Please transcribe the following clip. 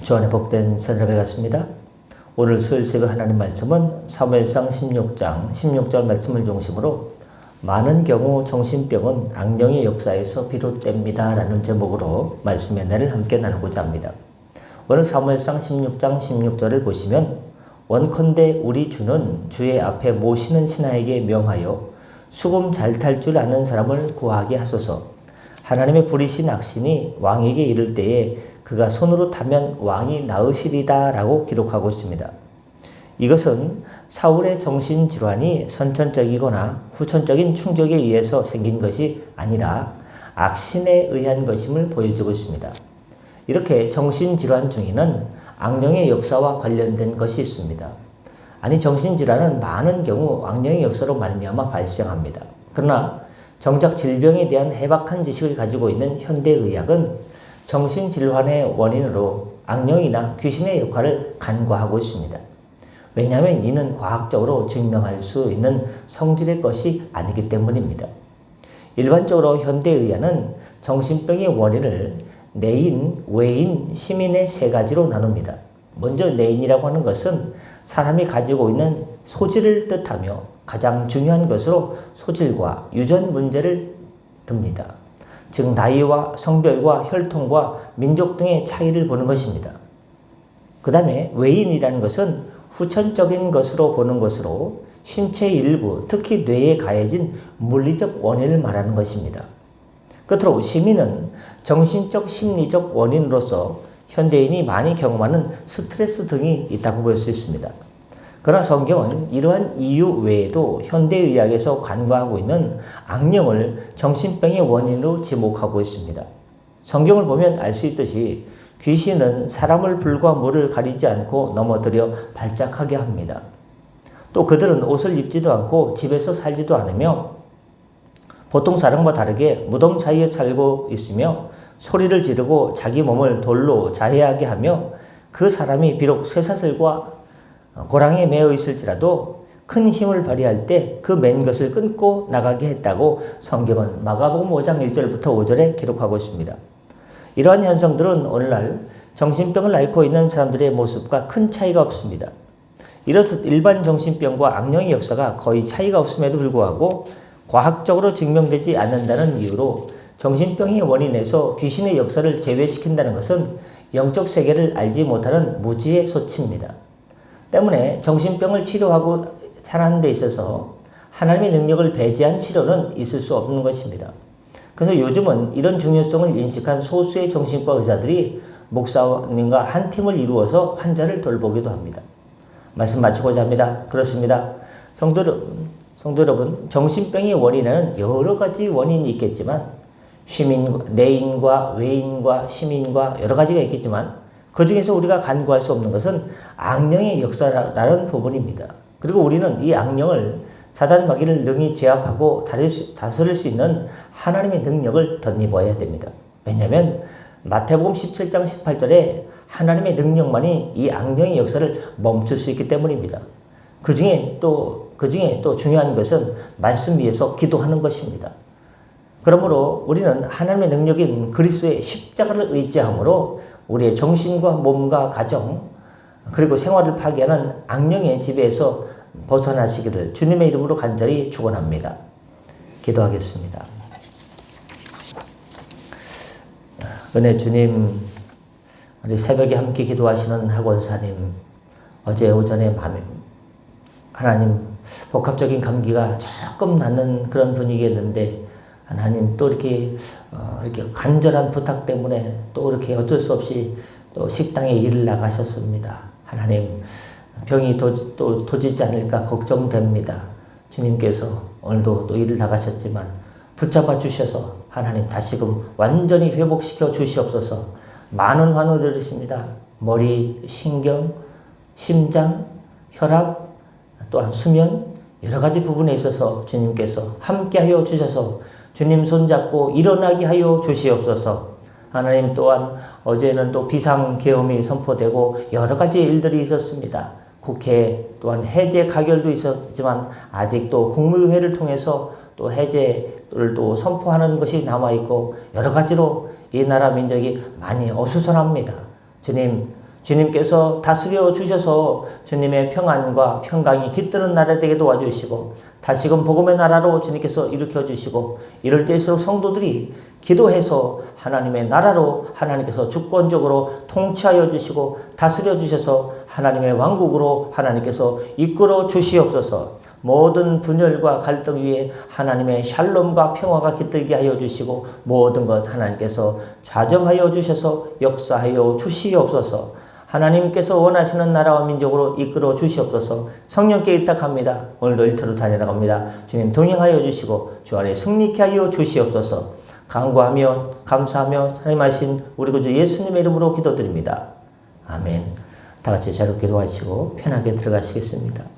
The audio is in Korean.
주 안에 복된 새날을 뵙겠습니다. 오늘 수요일 새벽 하나님 말씀은 사무엘상 16장 16절 말씀을 중심으로 많은 경우 정신병은 악령의 역사에서 비롯됩니다 라는 제목으로 말씀의 은혜를 함께 나누고자 합니다. 오늘 사무엘상 16장 16절을 보시면 원컨대 우리 주는 주의 앞에 모시는 신하에게 명하여 수금 잘 탈 줄 아는 사람을 구하게 하소서. 하나님의 부리신 악신이 왕에게 이를 때에 그가 손으로 타면 왕이 나으시리다 라고 기록하고 있습니다. 이것은 사울의 정신질환이 선천적이거나 후천적인 충격에 의해서 생긴 것이 아니라 악신에 의한 것임을 보여주고 있습니다. 이렇게 정신질환 중에는 악령의 역사와 관련된 것이 있습니다. 아니, 정신질환은 많은 경우 악령의 역사로 말미암아 발생합니다. 그러나 정작 질병에 대한 해박한 지식을 가지고 있는 현대의학은 정신질환의 원인으로 악령이나 귀신의 역할을 간과하고 있습니다. 왜냐하면 이는 과학적으로 증명할 수 있는 성질의 것이 아니기 때문입니다. 일반적으로 현대의학은 정신병의 원인을 내인, 외인, 시민의 세 가지로 나눕니다. 먼저 내인이라고 하는 것은 사람이 가지고 있는 소질을 뜻하며 가장 중요한 것으로 소질과 유전 문제를 듭니다. 즉 나이와 성별과 혈통과 민족 등의 차이를 보는 것입니다. 그 다음에 외인이라는 것은 후천적인 것으로 보는 것으로 신체 일부, 특히 뇌에 가해진 물리적 원인을 말하는 것입니다. 끝으로 시민은 정신적 심리적 원인으로서 현대인이 많이 경험하는 스트레스 등이 있다고 볼 수 있습니다. 그러나 성경은 이러한 이유 외에도 현대의학에서 간과하고 있는 악령을 정신병의 원인으로 지목하고 있습니다. 성경을 보면 알 수 있듯이 귀신은 사람을 불과 물을 가리지 않고 넘어뜨려 발작하게 합니다. 또 그들은 옷을 입지도 않고 집에서 살지도 않으며 보통 사람과 다르게 무덤 사이에 살고 있으며 소리를 지르고 자기 몸을 돌로 자해하게 하며 그 사람이 비록 쇠사슬과 고랑에 매어 있을지라도 큰 힘을 발휘할 때 그 맨 것을 끊고 나가게 했다고 성경은 마가복음 5장 1절부터 5절에 기록하고 있습니다. 이러한 현상들은 오늘날 정신병을 앓고 있는 사람들의 모습과 큰 차이가 없습니다. 이렇듯 일반 정신병과 악령의 역사가 거의 차이가 없음에도 불구하고 과학적으로 증명되지 않는다는 이유로 정신병의 원인에서 귀신의 역사를 제외시킨다는 것은 영적 세계를 알지 못하는 무지의 소치입니다. 때문에 정신병을 치료하고 살아가는 데 있어서 하나님의 능력을 배제한 치료는 있을 수 없는 것입니다. 그래서 요즘은 이런 중요성을 인식한 소수의 정신과 의사들이 목사님과 한 팀을 이루어서 환자를 돌보기도 합니다. 말씀 마치고자 합니다. 그렇습니다. 성도 여러분, 정신병의 원인에는 여러 가지 원인이 있겠지만 내인과 외인과 시민과 여러 가지가 있겠지만 그 중에서 우리가 간과할 수 없는 것은 악령의 역사라는 부분입니다. 그리고 우리는 이 악령을 사단 마귀를 능히 제압하고 다스릴 수 있는 하나님의 능력을 덧입어야 됩니다. 왜냐하면 마태복음 17장 18절에 하나님의 능력만이 이 악령의 역사를 멈출 수 있기 때문입니다. 그 중에 또 중요한 것은 말씀 위에서 기도하는 것입니다. 그러므로 우리는 하나님의 능력인 그리스도의 십자가를 의지함으로 우리의 정신과 몸과 가정 그리고 생활을 파괴하는 악령의 지배에서 벗어나시기를 주님의 이름으로 간절히 축원합니다. 기도하겠습니다. 은혜 주님, 우리 새벽에 함께 기도하시는 학원사님, 어제 오전에 하나님 복합적인 감기가 조금 나는 그런 분위기였는데 하나님 또 이렇게 간절한 부탁 때문에 또 이렇게 어쩔 수 없이 또 식당에 일을 나가셨습니다. 하나님 병이 도지지 않을까 걱정됩니다. 주님께서 오늘도 또 일을 나가셨지만 붙잡아 주셔서 하나님 다시금 완전히 회복시켜 주시옵소서. 많은 환우들이 있습니다. 머리, 신경, 심장, 혈압, 또한 수면 여러 가지 부분에 있어서 주님께서 함께하여 주셔서 주님 손잡고 일어나게 하여 주시옵소서. 하나님 또한 어제는 또 비상계엄이 선포되고 여러 가지 일들이 있었습니다. 국회 또한 해제 가결도 있었지만 아직도 국무회의를 통해서 또 해제를 또 선포하는 것이 남아있고 여러 가지로 이 나라 민족이 많이 어수선합니다. 주님, 주님께서 다스려 주셔서 주님의 평안과 평강이 깃드는 나라 되게 도와주시고 다시금 복음의 나라로 주님께서 일으켜 주시고 이럴 때일수록 성도들이 기도해서 하나님의 나라로 하나님께서 주권적으로 통치하여 주시고 다스려 주셔서 하나님의 왕국으로 하나님께서 이끌어 주시옵소서. 모든 분열과 갈등 위에 하나님의 샬롬과 평화가 깃들게 하여 주시고 모든 것 하나님께서 좌정하여 주셔서 역사하여 주시옵소서. 하나님께서 원하시는 나라와 민족으로 이끌어 주시옵소서. 성령께 의탁합니다. 오늘도 일터로 다녀나갑니다. 주님 동행하여 주시고 주 안에 승리케 하여 주시옵소서. 간구하며 감사하며 사랑하신 우리 구주 예수님의 이름으로 기도드립니다. 아멘. 다 같이 자유롭게 기도하시고 편하게 들어가시겠습니다.